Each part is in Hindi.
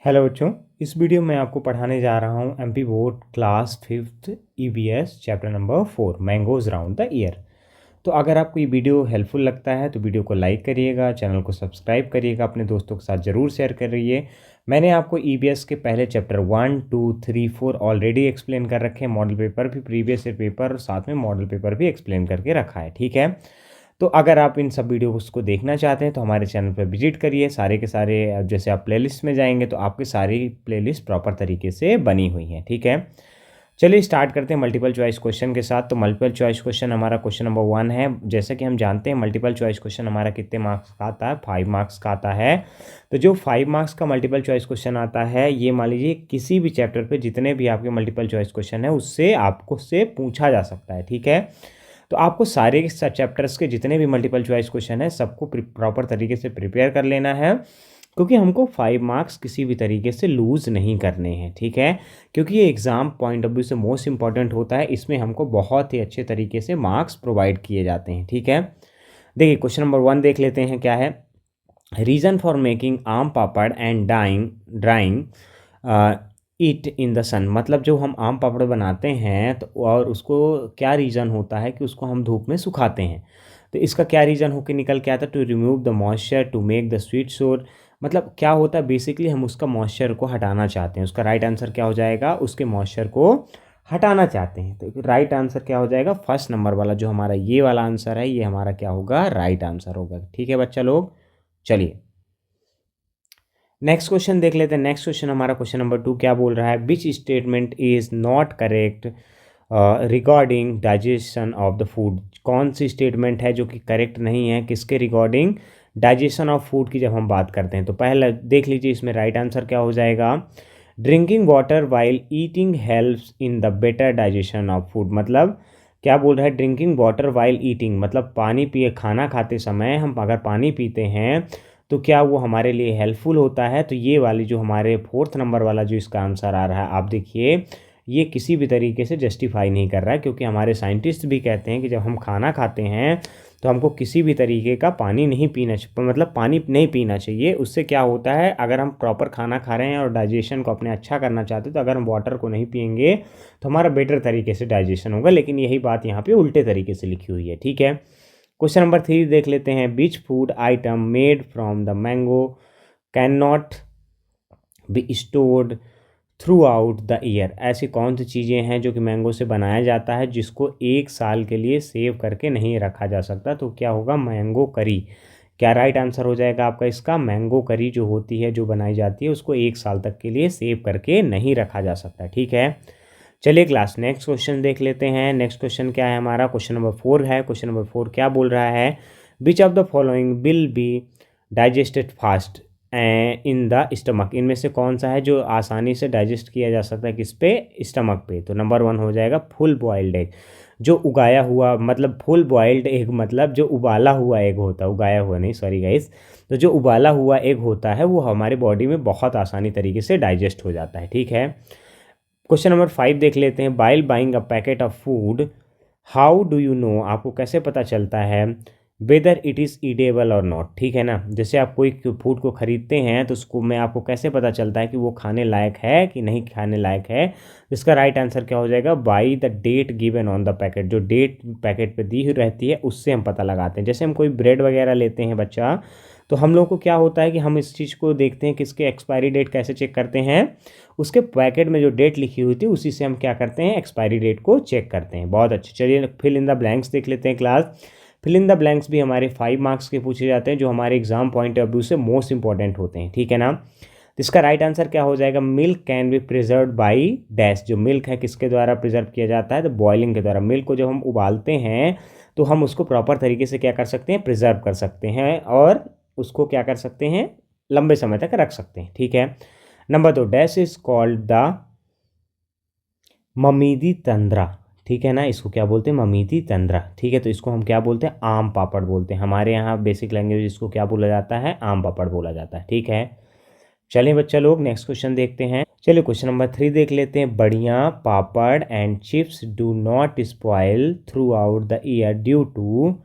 हेलो बच्चों, इस वीडियो में आपको पढ़ाने जा रहा हूँ MP board class 5th EVS chapter number 4 mangoes round the year. तो अगर आपको ये वीडियो हेल्पफुल लगता है तो वीडियो को लाइक करिएगा, चैनल को सब्सक्राइब करिएगा, अपने दोस्तों के साथ ज़रूर शेयर करिए। मैंने आपको ईवीएस के पहले चैप्टर 1, 2, 3, 4 ऑलरेडी एक्सप्लेन कर रखे हैं। मॉडल पेपर भी, प्रीवियस ईयर पेपर और साथ में मॉडल पेपर भी एक्सप्लेन करके रखा है, ठीक है। तो अगर आप इन सब वीडियोज़ को देखना चाहते हैं तो हमारे चैनल पर विजिट करिए। सारे के सारे जैसे आप प्लेलिस्ट में जाएंगे तो आपकी सारी प्लेलिस्ट प्रॉपर तरीके से बनी हुई हैं, ठीक है। चलिए स्टार्ट करते हैं मल्टीपल चॉइस क्वेश्चन के साथ। तो मल्टीपल चॉइस क्वेश्चन हमारा क्वेश्चन नंबर 1 है। जैसे कि हम जानते हैं मल्टीपल चॉइस क्वेश्चन हमारा कितने मार्क्स का आता है, 5 मार्क्स का आता है। तो जो 5 मार्क्स का मल्टीपल चॉइस क्वेश्चन आता है, ये मान लीजिए किसी भी चैप्टर पे जितने भी आपके मल्टीपल चॉइस क्वेश्चन है उससे आपको से पूछा जा सकता है, ठीक है। तो आपको सारे चैप्टर्स के जितने भी मल्टीपल चॉइस क्वेश्चन है सबको प्रॉपर तरीके से प्रिपेयर कर लेना है, क्योंकि हमको 5 मार्क्स किसी भी तरीके से लूज़ नहीं करने हैं, ठीक है। क्योंकि ये एग्ज़ाम पॉइंट ऑफ व्यू से मोस्ट इंपॉर्टेंट होता है, इसमें हमको बहुत ही अच्छे तरीके से मार्क्स प्रोवाइड किए जाते हैं, ठीक है। देखिए क्वेश्चन नंबर 1 देख लेते हैं क्या है। Reason for making aam papad and drying it in the sun. मतलब जो हम आम पापड़ बनाते हैं तो और उसको क्या रीज़न होता है कि उसको हम धूप में सुखाते हैं। तो इसका क्या रीज़न होकर निकल के आता है, to remove the moisture to make the sweet sure. मतलब क्या होता है, बेसिकली हम उसका मॉइस्चर को हटाना चाहते हैं। उसका राइट आंसर क्या हो जाएगा, उसके मॉइस्चर को हटाना चाहते हैं। तो राइट आंसर क्या हो जाएगा, फर्स्ट नंबर वाला जो हमारा ये वाला आंसर है, ये हमारा क्या होगा, राइट आंसर होगा, ठीक है बच्चा लोग। चलिए नेक्स्ट क्वेश्चन देख लेते हैं। नेक्स्ट क्वेश्चन हमारा क्वेश्चन नंबर 2 क्या बोल रहा है, which statement is not correct regarding digestion of the food. कौन सी स्टेटमेंट है जो कि करेक्ट नहीं है, किसके रिगार्डिंग, डाइजेशन ऑफ फूड की जब हम बात करते हैं। तो पहले देख लीजिए इसमें राइट आंसर क्या हो जाएगा, drinking water while eating helps in the better digestion of food. मतलब क्या बोल रहा है, ड्रिंकिंग वाटर वाइल ईटिंग, मतलब पानी पिए, खाना खाते समय हम अगर पानी पीते हैं तो क्या वो हमारे लिए हेल्पफुल होता है। तो ये वाली जो हमारे 4th नंबर वाला जो इसका आंसर आ रहा है, आप देखिए ये किसी भी तरीके से जस्टिफाई नहीं कर रहा है, क्योंकि हमारे साइंटिस्ट भी कहते हैं कि जब हम खाना खाते हैं तो हमको किसी भी तरीके का पानी नहीं पीना चाहिए, मतलब पानी नहीं पीना चाहिए। उससे क्या होता है, अगर हम प्रॉपर खाना खा रहे हैं और डाइजेशन को अपने अच्छा करना चाहते हैं तो अगर हम वाटर को नहीं पियेंगे तो हमारा बेटर तरीके से डाइजेशन होगा। लेकिन यही बात यहाँ पे उल्टे तरीके से लिखी हुई है, ठीक है। क्वेश्चन नंबर 3 देख लेते हैं, which food item made from the mango can not be stored through out the year. ऐसी कौन सी चीज़ें हैं जो कि मैंगो से बनाया जाता है जिसको 1 साल के लिए सेव करके नहीं रखा जा सकता। तो क्या होगा, मैंगो करी। क्या राइट आंसर हो जाएगा आपका इसका, मैंगो करी जो होती है, जो बनाई जाती है, उसको 1 साल तक के लिए सेव करके नहीं रखा जा सकता, ठीक है। चलिए क्लास नेक्स्ट क्वेश्चन देख लेते हैं। नेक्स्ट क्वेश्चन क्या है हमारा, क्वेश्चन नंबर 4 है। क्वेश्चन नंबर 4 क्या बोल रहा है, which of the following will be digested fast in the stomach. इनमें से कौन सा है जो आसानी से डाइजेस्ट किया जा सकता है, किस पे, स्टमक पे। तो नंबर 1 हो जाएगा फुल बॉइल्ड एग। जो उगाया हुआ, मतलब फुल बॉइल्ड एग मतलब जो उबाला हुआ एग होता है, उगाया हुआ नहीं, सॉरी गाइस। तो जो उबाला हुआ एग होता है वो हमारे बॉडी में बहुत आसानी तरीके से डाइजेस्ट हो जाता है, ठीक है। क्वेश्चन नंबर 5 देख लेते हैं, while buying a packet of food how do you know. आपको कैसे पता चलता है वेदर इट इज़ ईडेबल और नॉट, ठीक है ना। जैसे आप कोई फूड को ख़रीदते हैं तो उसको में आपको कैसे पता चलता है कि वो खाने लायक है कि नहीं खाने लायक है। इसका राइट आंसर क्या हो जाएगा, by the date given on the packet. जो डेट पैकेट पे दी हुई रहती है उससे हम पता लगाते हैं। जैसे हम कोई ब्रेड वगैरह लेते हैं बच्चा, तो हम लोग को क्या होता है कि हम इस चीज़ को देखते हैं कि इसके एक्सपायरी डेट कैसे चेक करते हैं, उसके पैकेट में जो डेट लिखी हुई थी उसी से हम क्या करते हैं, एक्सपायरी डेट को चेक करते हैं। बहुत अच्छे, चलिए फिल इन द ब्लैंक्स देख लेते हैं class. Fill in the blanks भी हमारे 5 मार्क्स के पूछे जाते हैं, जो हमारे एग्जाम पॉइंट ऑफ व्यू से मोस्ट इंपॉर्टेंट होते हैं, ठीक है ना। तो इसका राइट आंसर क्या हो जाएगा, milk can be preserve by dash. जो मिल्क है किसके द्वारा प्रिजर्व किया जाता है, तो बॉइलिंग के द्वारा। मिल्क को जब हम उबालते हैं तो हम उसको प्रॉपर तरीके से क्या कर सकते हैं, प्रिजर्व कर सकते हैं और उसको क्या कर सकते हैं, लंबे समय तक रख सकते हैं, ठीक है। Number 2, dash is called the mamidi tandra, ठीक है ना। इसको क्या बोलते हैं, ममीदी तंद्रा, ठीक है। तो इसको हम क्या बोलते हैं, आम पापड़ बोलते हैं। हमारे यहाँ बेसिक लैंग्वेज इसको क्या बोला जाता है, आम पापड़ बोला जाता है, ठीक है। चलिए बच्चा लोग नेक्स्ट क्वेश्चन देखते हैं। चलिए क्वेश्चन नंबर 3 देख लेते हैं, बढ़िया papad and chips do not spoil throughout the year due to.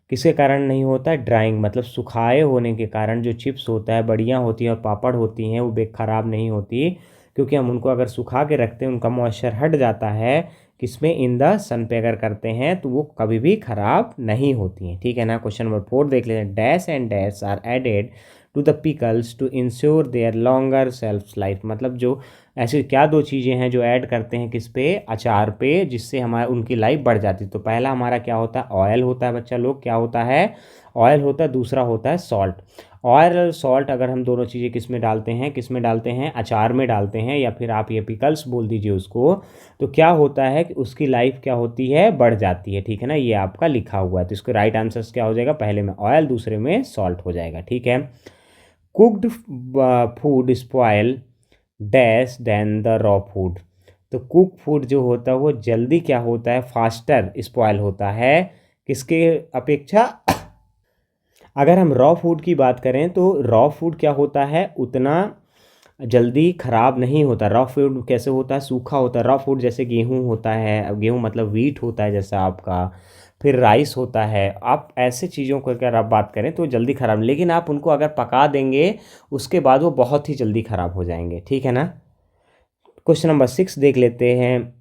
किसके कारण नहीं होता? ड्राइंग, मतलब सुखाए होने के कारण जो चिप्स होता है, बड़ियाँ होती हैं और पापड़ होती हैं, वो खराब नहीं होती, क्योंकि हम उनको अगर सुखा के रखते हैं उनका मॉइस्चर हट जाता है, किसमें? इन द सन पे अगर करते हैं तो वो कभी भी खराब नहीं होती हैं, ठीक है ना। क्वेश्चन नंबर 4 देख लेते हैं। Dash and dash are added to the pickles to ensure their longer shelf life, मतलब जो ऐसी क्या दो चीज़ें हैं जो ऐड करते हैं किस पे? अचार पे, जिससे हमारा उनकी लाइफ बढ़ जाती है। तो पहला हमारा क्या होता है? ऑयल होता है बच्चा लोग, क्या होता है? ऑयल होता है। दूसरा होता है सॉल्ट। ऑयल और सॉल्ट अगर हम दोनों चीज़ें किस में डालते हैं? किस में डालते हैं? अचार में डालते हैं, या फिर आप ये पिकल्स बोल दीजिए उसको, तो क्या होता है कि उसकी लाइफ क्या होती है? बढ़ जाती है, ठीक है ना। ये आपका लिखा हुआ है, तो इसका राइट आंसर क्या हो जाएगा? पहले में ऑयल, दूसरे में सॉल्ट हो जाएगा, ठीक है। Cooked food spoil dash then the raw food, तो कुक फूड जो होता है वो जल्दी क्या होता है? फास्टर स्पॉयल होता है, किसके अपेक्षा? अगर हम रॉ फूड की बात करें तो रॉ फूड क्या होता है? उतना जल्दी ख़राब नहीं होता। रॉ फूड कैसे होता है? सूखा होता है। रॉ फूड जैसे गेहूँ होता है, गेहूँ मतलब वीट होता है जैसा आपका, फिर राइस होता है। आप ऐसे चीज़ों को अगर आप बात करें तो जल्दी ख़राब, लेकिन आप उनको अगर पका देंगे उसके बाद वो बहुत ही जल्दी ख़राब हो जाएंगे, ठीक है ना। क्वेश्चन नंबर 6 देख लेते हैं।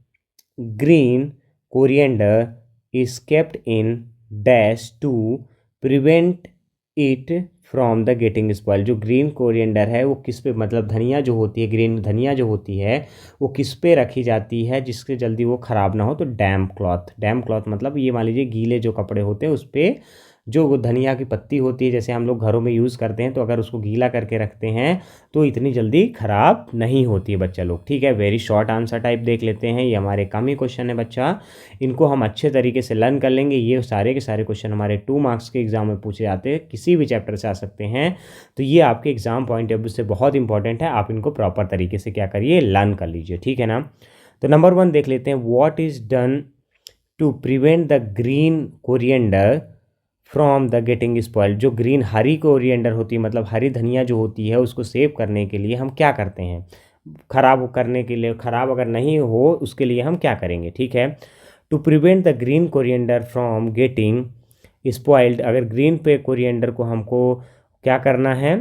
Green coriander is kept in dash to prevent it from the getting spoil, जो ग्रीन कोरिएंडर है वो किस पे, मतलब धनिया जो होती है, ग्रीन धनिया जो होती है वो किस पे रखी जाती है जिससे जल्दी वो ख़राब ना हो? तो डैम्प क्लॉथ। डैम्प क्लॉथ मतलब ये मान लीजिए गीले जो कपड़े होते हैं उस पर जो वो धनिया की पत्ती होती है, जैसे हम लोग घरों में यूज़ करते हैं, तो अगर उसको गीला करके रखते हैं तो इतनी जल्दी ख़राब नहीं होती है बच्चा लोग, ठीक है। वेरी शॉर्ट आंसर टाइप देख लेते हैं, ये हमारे कम ही क्वेश्चन है बच्चा, इनको हम अच्छे तरीके से लर्न कर लेंगे। ये सारे के सारे क्वेश्चन हमारे 2 मार्क्स के एग्जाम में पूछे जाते हैं, किसी भी चैप्टर से आ सकते हैं, तो ये आपके एग्जाम पॉइंट ऑफ व्यू से बहुत इंपॉर्टेंट है। आप इनको प्रॉपर तरीके से क्या करिए? लर्न कर लीजिए, ठीक है ना। तो नंबर 1 देख लेते हैं। What is done to prevent the green coriander from the getting spoil, जो ग्रीन हरी कोरिएंडर होती है, मतलब हरी धनिया जो होती है, उसको सेव करने के लिए हम क्या करते हैं? खराब करने के लिए, खराब अगर नहीं हो उसके लिए हम क्या करेंगे, ठीक है। To prevent the green coriander from getting spoiled, अगर ग्रीन पे कोरिएंडर को हमको क्या करना है?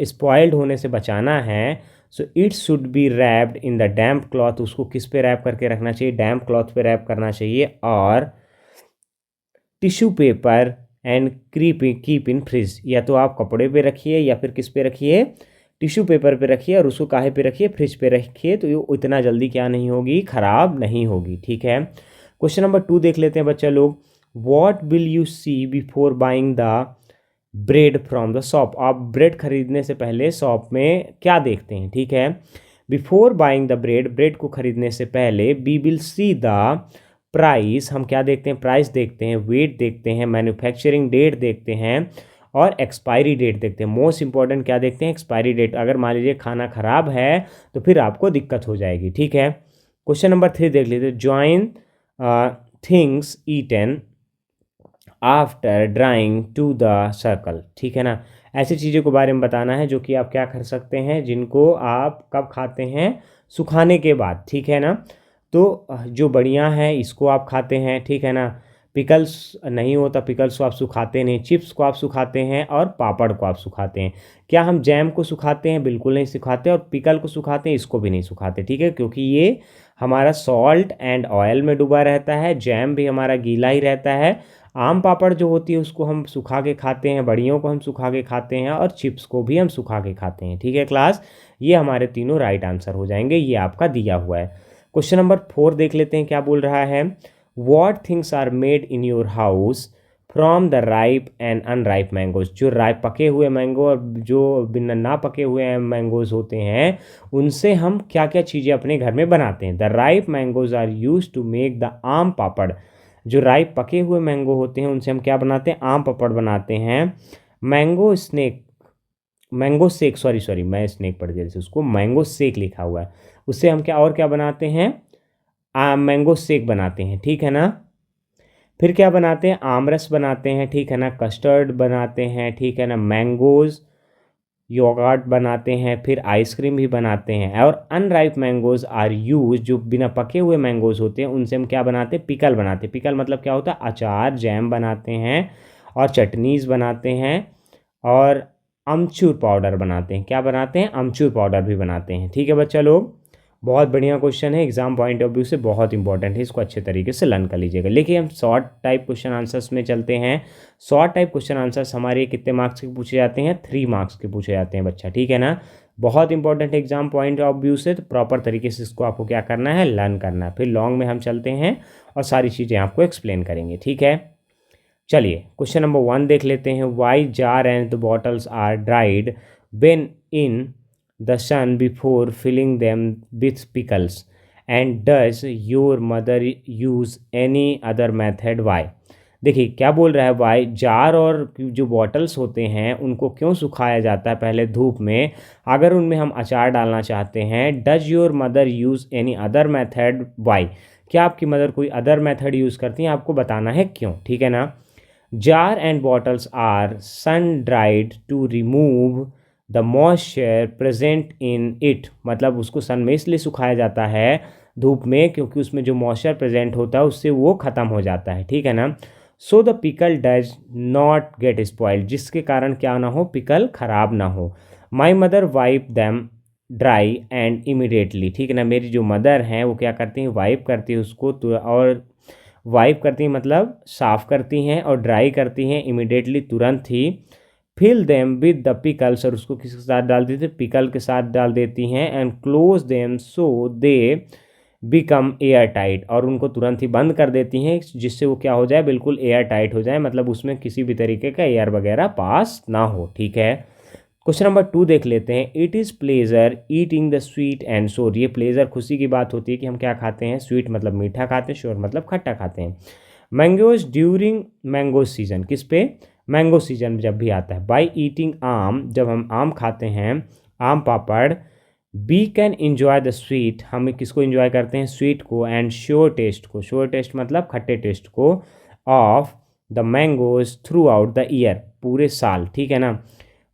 स्पॉइल्ड होने से बचाना है, so it should be wrapped in the damp cloth, उसको किस पे रैप करके रखना चाहिए? डैम्प क्लॉथ पे रैप करना चाहिए, और tissue paper and keep in fridge, या तो आप कपड़े पे रखिए या फिर किस पे रखिए? टिश्यू पेपर पे रखिए, और उसको काहे पे रखिए? फ्रिज पे रखिए, तो ये इतना जल्दी क्या नहीं होगी? ख़राब नहीं होगी, ठीक है। क्वेश्चन नंबर 2 देख लेते हैं बच्चा लोग। What will you see before buying the bread from the shop, आप ब्रेड खरीदने से पहले शॉप में क्या देखते हैं, ठीक है। Before buying the bread, bread को खरीदने से पहले we will see the price, हम क्या देखते हैं? प्राइस देखते हैं, वेट देखते हैं, मैन्युफैक्चरिंग डेट देखते हैं, और एक्सपायरी डेट देखते हैं। मोस्ट इंपॉर्टेंट क्या देखते हैं? Expiry date. अगर मान लीजिए खाना खराब है तो फिर आपको दिक्कत हो जाएगी, ठीक है। क्वेश्चन नंबर 3 देख लीजिए। Join things eaten after drawing to the circle, ठीक है ना। ऐसी चीज़ों के बारे में बताना है जो कि आप क्या कर सकते हैं, जिनको आप कब खाते हैं? सुखाने के बाद, ठीक है ना। तो जो बढ़िया है इसको आप खाते हैं, ठीक है ना। पिकल्स नहीं होता, पिकल्स को आप सुखाते नहीं, चिप्स को आप सुखाते हैं, और पापड़ को आप सुखाते हैं। क्या हम जैम को सुखाते हैं? बिल्कुल नहीं सुखाते, और पिकल को सुखाते हैं, इसको भी नहीं सुखाते, ठीक है, क्योंकि ये हमारा सॉल्ट एंड ऑयल में डूबा रहता है, जैम भी हमारा गीला ही रहता है। आम पापड़ जो होती है उसको हम सुखा के खाते हैं, बड़ियों को हम सुखा के खाते हैं, और चिप्स को भी हम सुखा के खाते हैं, ठीक है क्लास। ये हमारे तीनों राइट आंसर हो जाएंगे, ये आपका दिया हुआ है। क्वेश्चन नंबर 4 देख लेते हैं क्या बोल रहा है। What things are made in your house from the ripe and unripe mangoes, जो राइप पके हुए मैंगो और जो बिना ना पके हुए मैंगोज होते हैं, उनसे हम क्या क्या चीज़ें अपने घर में बनाते हैं। The ripe mangoes are use to make the aam papad, जो राइप पके हुए मैंगो होते हैं उनसे हम क्या बनाते हैं? आम पापड़ बनाते हैं। मैंगो शेक, सॉरी मैं स्नैक पढ़ दिया, उसको मैंगो शेक लिखा हुआ है, उससे हम क्या और क्या बनाते हैं? मैंगो शेक बनाते हैं, ठीक है ना। फिर क्या बनाते हैं? आमरस बनाते हैं, ठीक है ना। कस्टर्ड बनाते हैं, ठीक है ना। मैंगोज़ योगर्ट बनाते हैं, फिर आइसक्रीम भी बनाते हैं। और अनराइप मैंगोज़ आर यूज, जो बिना पके हुए मैंगोज़ होते हैं उनसे हम क्या बनाते हैं? पिकल बनाते हैं। पिकल मतलब क्या होता है? अचार, जैम बनाते हैं। और चटनीज़ बनाते हैं और अमचूर पाउडर बनाते हैं। क्या बनाते हैं? अमचूर पाउडर भी बनाते हैं। ठीक है बच्चा लोग, बहुत बढ़िया क्वेश्चन है, एग्जाम पॉइंट ऑफ व्यू से बहुत इंपॉर्टेंट है, इसको अच्छे तरीके से लर्न कर लीजिएगा। लेकिन हम शॉर्ट टाइप क्वेश्चन आंसर्स में चलते हैं। शॉर्ट टाइप क्वेश्चन आंसर्स हमारे कितने मार्क्स के पूछे जाते हैं? 3 मार्क्स के पूछे जाते हैं बच्चा, ठीक है ना। बहुत इंपॉर्टेंट है एग्जाम पॉइंट ऑफ व्यू से, तो प्रॉपर तरीके से इसको आपको क्या करना है? लर्न करना है। फिर लॉन्ग में हम चलते हैं और सारी चीज़ें आपको एक्सप्लेन करेंगे, ठीक है। चलिए क्वेश्चन नंबर 1 देख लेते हैं। Why jar and the bottles are dried when in the sun before filling them with pickles and does your mother use any other method? Why. देखिए क्या बोल रहा है, वाई जार और जो बॉटल्स होते हैं उनको क्यों सुखाया जाता है पहले धूप में, अगर उनमें हम अचार डालना चाहते हैं। Does your mother use any other method? Why. क्या आपकी मदर कोई अदर मेथड यूज़ करती हैं? आपको बताना है क्यों, ठीक है ना। Jar and bottles are sun dried to remove the moisture present in it, मतलब उसको सन में इसलिए सुखाया जाता है धूप में क्योंकि उसमें जो मॉइस्चर प्रेजेंट होता है उससे वो ख़त्म हो जाता है, ठीक है ना। So the pickle does not gate spoiled, जिसके कारण क्या ना हो, पिकल ख़राब ना हो। My mother wipe them dry and immediately, ठीक है ना। मेरी जो मदर हैं वो क्या करती हैं? वाइप करती है उसको, और वाइप करती हैं मतलब साफ़ करती हैं, और ड्राई करती हैं इमिडिएटली, तुरंत ही। Fill them with the pickles, और उसको किसके साथ डाल देती है? पिकल के साथ डाल देती हैं। And close them so they become air tight, और उनको तुरंत ही बंद कर देती हैं जिससे वो क्या हो जाए? बिल्कुल एयर टाइट हो जाए, मतलब उसमें किसी भी तरीके का एयर वगैरह पास ना हो, ठीक है। क्वेश्चन नंबर 2 देख लेते हैं। It is pleasure eating the sweet and शोर, ये प्लेजर खुशी की बात होती है कि हम क्या खाते हैं? स्वीट मतलब मीठा खाते हैं, शोर मतलब खट्टा खाते हैं। मैंगोज ड्यूरिंग मैंगो सीजन, किस पे? मैंगो सीजन जब भी आता है। बाई ईटिंग आम, जब हम आम खाते हैं, aam papad. We can enjoy the sweet, हम किसको इन्जॉय करते हैं? स्वीट को। एंड श्योर टेस्ट को, श्योर टेस्ट मतलब खट्टे टेस्ट को, of the mangoes throughout the year, पूरे साल, ठीक है ना।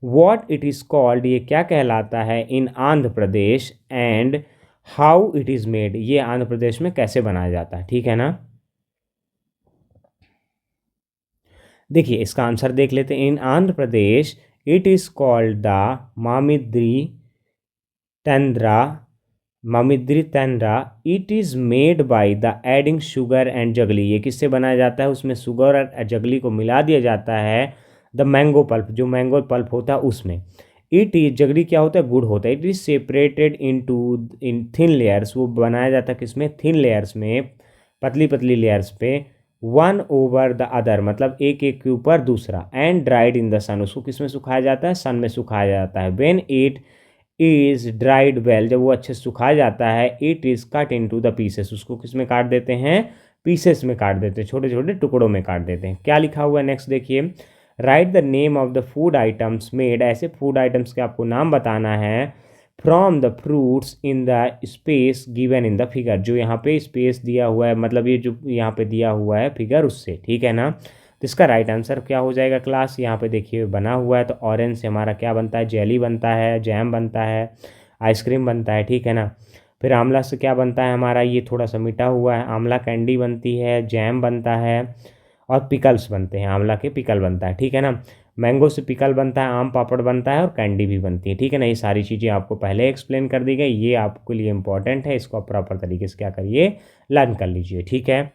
वॉट इट इज़ कॉल्ड, ये क्या कहलाता है? In Andhra Pradesh. And how it is made, ये आंध्र प्रदेश में कैसे बनाया जाता है, ठीक है ना। देखिए इसका आंसर देख लेते हैं। In Andhra Pradesh it is called the mamidi tandra, mamidi tandra. It is made by the adding sugar and jaggery, ये किससे बनाया जाता है? उसमें शुगर और जगली को मिला दिया जाता है। द मैंगो पल्प, जो मैंगो पल्प होता है उसमें। इट इज, जगली क्या होता है? गुड़ होता है। It is separated in thin layers, वो बनाया जाता है किसमें? थिन लेयर्स में, पतली पतली लेयर्स पे। वन ओवर द अदर, मतलब एक एक के ऊपर दूसरा। एंड ड्राइड इन द सन, उसको किस में सुखाया जाता है? सन में सुखाया जाता है। When it is dried well, जब वो अच्छे से सुखाया जाता है। It is cut into the pieces, उसको किस में काट देते हैं? पीसेस में काट देते हैं, छोटे छोटे टुकड़ों में काट देते हैं। क्या लिखा हुआ है नेक्स्ट देखिए। Right the name of the food items made, ऐसे फूड आइटम्स के आपको नाम बताना है। From the fruits in the space given in the figure, जो यहाँ पे स्पेस दिया हुआ है, मतलब ये जो यहाँ पे दिया हुआ है फिगर, उससे, ठीक है ना। तो इसका राइट आंसर क्या हो जाएगा क्लास? यहाँ पे देखिए बना हुआ है, तो ऑरेंज से हमारा क्या बनता है? जेली बनता है, जैम बनता है, आइसक्रीम बनता है, ठीक है ना। फिर आंवला से क्या बनता है हमारा? ये थोड़ा सा मीठा हुआ है, आंवला कैंडी बनती है, जैम बनता है, और पिकल्स बनते हैं, आंवला के पिकल बनता है, ठीक है ना। मैंगो से पिकल बनता है, आम पापड़ बनता है, और कैंडी भी बनती है, ठीक है ना। ये सारी चीज़ें आपको पहले एक्सप्लेन कर दी गई, ये आपके लिए इंपॉर्टेंट है, इसको आप प्रॉपर तरीके से क्या करिए? लर्न कर लीजिए, ठीक है।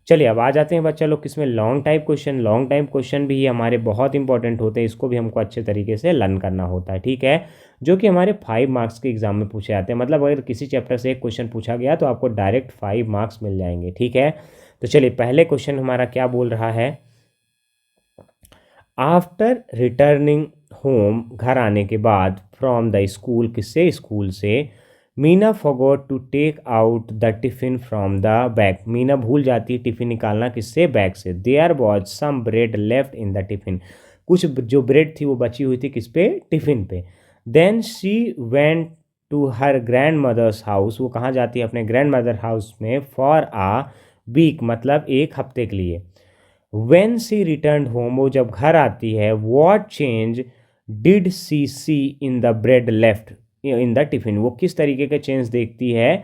चलिए अब आ जाते हैं बच्चा लोग किसमें? Long type question. Long type question भी हमारे बहुत इंपॉर्टेंट होते हैं, इसको भी हमको अच्छे तरीके से लर्न करना होता है, ठीक है। जो कि हमारे 5 मार्क्स के एग्जाम में पूछे जाते हैं, मतलब अगर किसी चैप्टर से एक क्वेश्चन पूछा गया तो आपको डायरेक्ट 5 मार्क्स मिल जाएंगे, ठीक है। तो चलिए पहले क्वेश्चन हमारा क्या बोल रहा है। आफ्टर रिटर्निंग होम, घर आने के बाद, फ्रॉम द स्कूल, किससे? स्कूल से। Meena forgot to take out the tiffin from the bag, Meena भूल जाती है टिफ़िन निकालना, किससे? बैग से। There was some bread left in the tiffin, कुछ जो ब्रेड थी वो बची हुई थी किस पे? टिफ़िन पे। Then she went to her grandmother's house, वो कहाँ जाती है? अपने ग्रैंड मदर हाउस में। फॉर आ वीक, मतलब एक हफ्ते के लिए। वेन सी रिटर्न होम, वो जब घर आती है। What change did she see in the bread left in the tiffin, वो किस तरीके का चेंज देखती है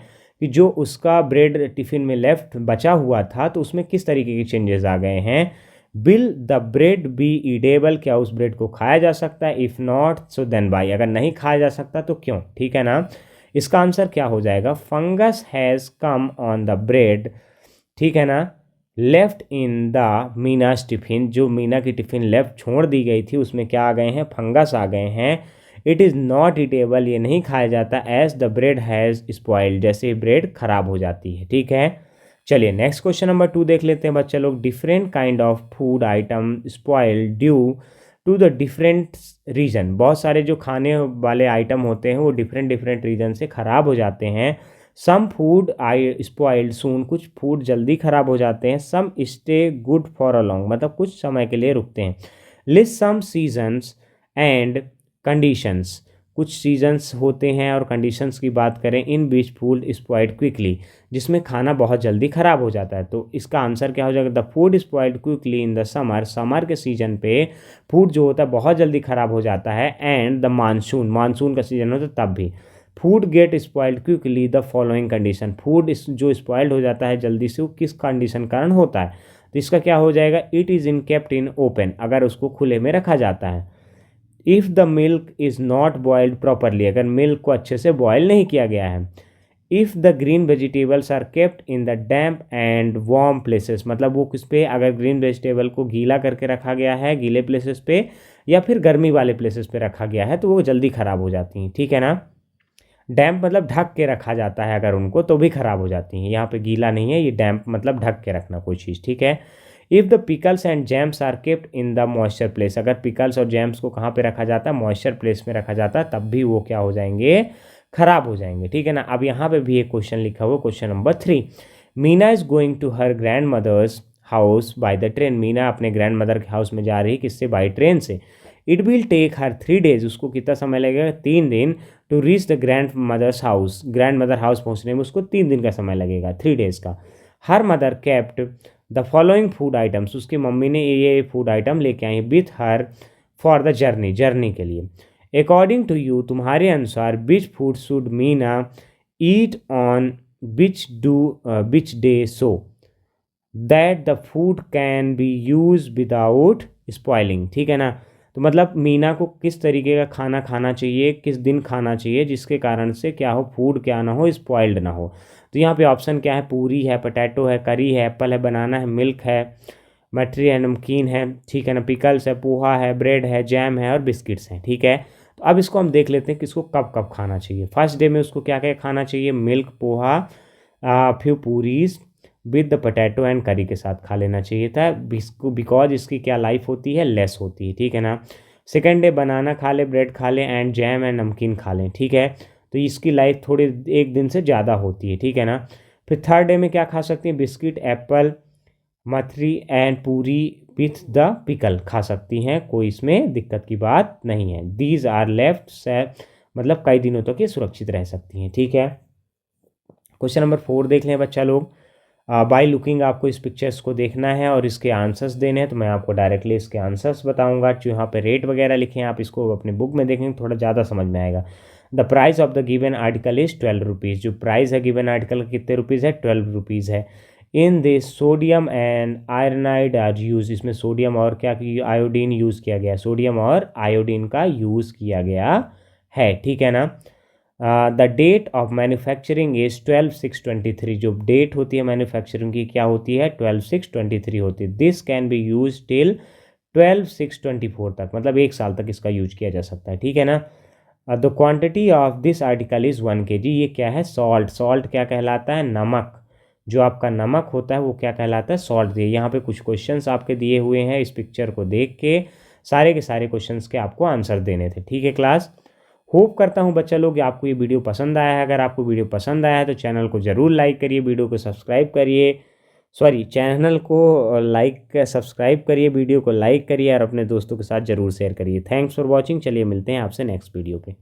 कि जो उसका ब्रेड टिफ़िन में लेफ्ट बचा हुआ था तो उसमें किस तरीके के चेंजेस आ गए हैं। Will the bread be edible, क्या उस ब्रेड को खाया जा सकता है? If not so then why, अगर नहीं खाया जा सकता तो क्यों? ठीक है ना। इसका आंसर क्या हो जाएगा? Fungus has come on the bread, ठीक है ना, left in the Meena's tiffin, जो मीना की टिफिन लेफ्ट छोड़ दी गई थी उसमें क्या आ गए हैं? फंगस आ गए हैं। इट इज़ नॉट ईटेबल, ये नहीं खाया जाता। As the bread has spoiled, जैसे ही ब्रेड खराब हो जाती है। ठीक है, चलिए नेक्स्ट क्वेश्चन नंबर 2 देख लेते हैं बच्चा लोग। Different kind of food item spoiled due to the different reason, बहुत सारे जो खाने वाले आइटम होते हैं वो डिफरेंट डिफरेंट रीजन से ख़राब हो जाते हैं। सम फूड आई स्पॉइल्ड सून, कुछ फूड जल्दी ख़राब हो जाते हैं। Some stay good for a long, मतलब कुछ समय के लिए रुकते हैं। List some seasons and conditions, कुछ सीजन्स होते हैं और कंडीशंस की बात करें in which food spoiled quickly, जिसमें खाना बहुत जल्दी ख़राब हो जाता है। तो इसका आंसर क्या हो जाएगा? The food spoiled quickly in the summer, summer के सीजन पे फूड जो होता है बहुत जल्दी ख़राब हो जाता है। एंड द मानसून, मानसून का सीजन होता है तब भी। Food gate spoiled quickly the following condition, food जो स्पॉइल्ड हो जाता है जल्दी से वो किस कंडीशन कारण होता है? तो इसका क्या हो जाएगा? It is in kept in open, अगर उसको खुले में रखा जाता है। If the milk is not boiled properly, अगर मिल्क को अच्छे से बॉयल नहीं किया गया है। If the green vegetables are kept in the damp and warm places, मतलब वो किस पे? अगर ग्रीन वेजिटेबल को गीला करके रखा गया है गीले प्लेसेस पे, या फिर गर्मी वाले प्लेसेस पे रखा गया है तो वो जल्दी ख़राब हो जाती हैं। ठीक है ना। डैम्प मतलब ढक के रखा जाता है अगर उनको, तो भी ख़राब हो जाती हैं। यहाँ पे गीला नहीं है, ये डैम्प मतलब ढक के रखना कोई चीज़। ठीक है। If the pickles and jams are kept in the moisture place, अगर पिकल्स और जैम्स को कहाँ पे रखा जाता है? मॉइस्चर प्लेस में रखा जाता है, तब भी वो क्या हो जाएंगे? खराब हो जाएंगे। ठीक है ना। अब यहाँ पे भी एक क्वेश्चन लिखा हुआ, question number 3। Meena is going to her grandmother's house by the train, Meena अपने ग्रैंड मदर के हाउस में जा रही है किससे? बाई ट्रेन से। It will take her 3 days, उसको कितना समय लगेगा? 3 दिन। To reach the grandmother's house, grandmother house पहुंचने में उसको 3 दिन का समय लगेगा, 3 डेज का। Her mother kept the following food items, उसकी मम्मी ने ये फूड आइटम लेके आई with her for the journey, journey के लिए। अकॉर्डिंग टू यू, तुम्हारे अनुसार, which food should Meena eat on which day so that the food can be use without spoiling. ठीक है ना। तो मतलब मीना को किस तरीके का खाना खाना चाहिए, किस दिन खाना चाहिए, जिसके कारण से क्या हो? फूड क्या ना हो? स्पॉइल्ड ना हो। तो यहाँ पे ऑप्शन क्या है? पूरी है, पोटैटो है, करी है, एप्पल है, बनाना है, मिल्क है, मटरी है, नमकीन है, ठीक है ना, पिकल्स है, पोहा है, ब्रेड है, जैम है और बिस्किट्स हैं। ठीक है। तो अब इसको हम देख लेते हैं कि इसको कब कब खाना चाहिए। फर्स्ट डे में उसको क्या क्या खाना चाहिए? मिल्क, पोहा, फिर puris with the potato and करी के साथ खा लेना चाहिए था, बिकॉज इसकी क्या लाइफ होती है? लेस होती है। ठीक है ना। सेकेंड डे बनाना खा ले, ब्रेड खा ले एंड जैम एंड नमकीन खा लें। ठीक है। तो इसकी लाइफ थोड़ी एक दिन से ज़्यादा होती है। ठीक है ना। फिर थर्ड डे में क्या खा सकती हैं? बिस्किट, एप्पल, मथरी एंड पूरी विथ द पिकल खा सकती हैं, कोई इसमें दिक्कत की बात नहीं है। दीज आर लेफ्ट से, मतलब कई दिनों तक ये सुरक्षित रह सकती हैं। ठीक है। क्वेश्चन नंबर 4 देख लें बच्चा लोग। बाय लुकिंग, आपको इस पिक्चर्स को देखना है और इसके आंसर्स देने हैं। तो मैं आपको डायरेक्टली इसके आंसर्स बताऊंगा। जो यहाँ पे रेट वगैरह लिखे हैं आप इसको अपने बुक में देखेंगे थोड़ा ज़्यादा समझ में आएगा। The price of the given article is 12 rupees, जो प्राइस है गिवन आर्टिकल का कितने रुपीज़ है? 12 रुपीज़ है। इन दिस सोडियम एंड आयरनाइड आर यूज, इसमें सोडियम और क्या की आयोडीन यूज़ किया गया है? सोडियम और आयोडीन का यूज़ किया गया है। ठीक है ना। The date of manufacturing is 12/6/23, जो डेट होती है मैन्युफैक्चरिंग की क्या होती है? 12/6/23 होती है। This can be use till 12/6/24 तक, मतलब 1 साल तक इसका यूज किया जा सकता है। ठीक है ना। The quantity of this article is 1 kg, ये क्या है? सॉल्ट। सॉल्ट क्या कहलाता है? नमक। जो आपका नमक होता है वो क्या कहलाता है? सॉल्ट। दिए यहाँ पे कुछ क्वेश्चंस आपके दिए हुए हैं, इस पिक्चर को देख के सारे के सारे क्वेश्चंस के आपको आंसर देने थे। ठीक है क्लास। होप करता हूँ बच्चा लोग कि आपको ये वीडियो पसंद आया है। अगर आपको वीडियो पसंद आया है तो चैनल को ज़रूर लाइक करिए, वीडियो को सब्सक्राइब करिए, चैनल को लाइक सब्सक्राइब करिए, वीडियो को लाइक करिए और अपने दोस्तों के साथ ज़रूर शेयर करिए। Thanks for watching. चलिए मिलते हैं आपसे नेक्स्ट वीडियो पे।